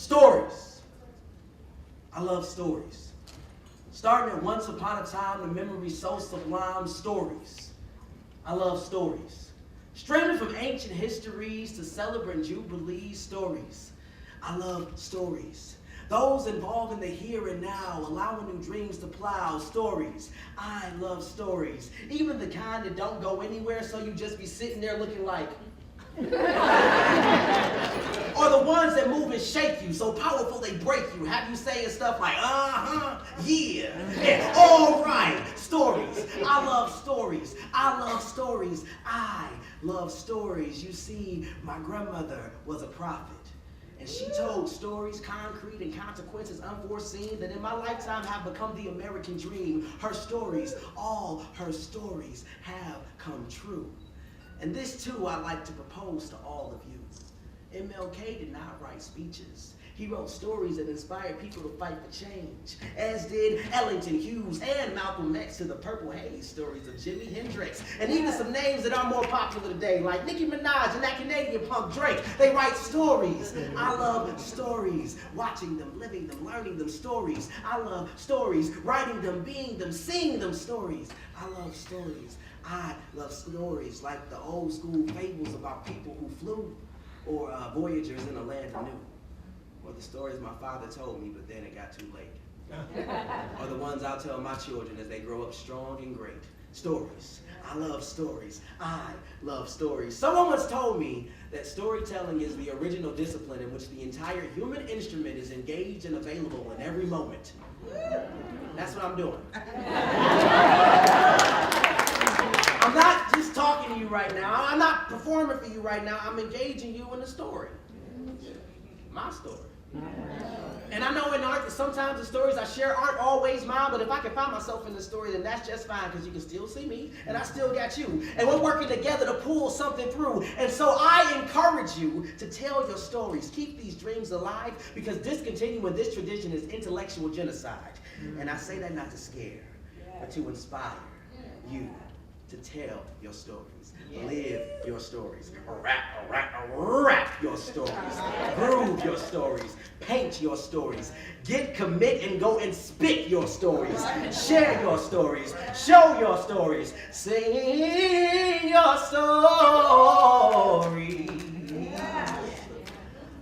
Stories. I love stories. Starting at once upon a time, the memory so sublime. Stories. I love stories. Streaming from ancient histories to celebrant jubilees. Stories. I love stories. Those involved in the here and now, allowing new dreams to plow. Stories. I love stories. Even the kind that don't go anywhere, so you just be sitting there looking like... Or the ones that move and shake you, so powerful they break you, have you saying stuff like, yeah, and all right. Stories. I love stories. I love stories. I love stories. You see, my grandmother was a prophet. And she told stories, concrete and consequences unforeseen, that in my lifetime have become the American dream. Her stories, all her stories have come true. And this too I like to propose to all of you. MLK did not write speeches. He wrote stories that inspired people to fight for change, as did Ellington Hughes and Malcolm X, to the Purple Haze stories of Jimi Hendrix, and even some names that are more popular today, like Nicki Minaj and that Canadian punk Drake. They write stories. I love stories. Watching them, living them, learning them. Stories. I love stories. Writing them, being them, seeing them. Stories. I love stories. I love stories like the old school fables about people who flew, or voyagers in a land anew. Or the stories my father told me, but then it got too late. Or the ones I'll tell my children as they grow up strong and great. Stories. I love stories. I love stories. Someone once told me that storytelling is the original discipline in which the entire human instrument is engaged and available in every moment. That's what I'm doing. I'm not just talking to you right now. I'm not performing for you right now. I'm engaging you in the story. My story. And I know in art that sometimes the stories I share aren't always mine, but if I can find myself in the story, then that's just fine, because you can still see me, and I still got you. And we're working together to pull something through. And so I encourage you to tell your stories. Keep these dreams alive, because discontinuing this tradition is intellectual genocide. And I say that not to scare, but to inspire you to tell your stories. Live your stories. Rap your stories. Groove your stories. Paint your stories. Get, commit, and go and spit your stories. Share your stories. Show your stories. Sing your story.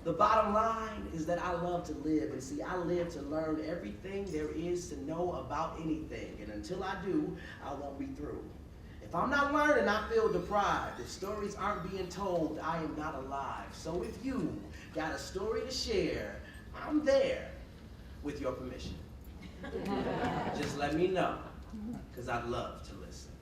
The bottom line is that I love to live. And see, I live to learn everything there is to know about anything. And until I do, I won't be through. If I'm not learning, I feel deprived. If stories aren't being told, I am not alive. So if you got a story to share, I'm there with your permission. Just let me know, because I'd love to listen.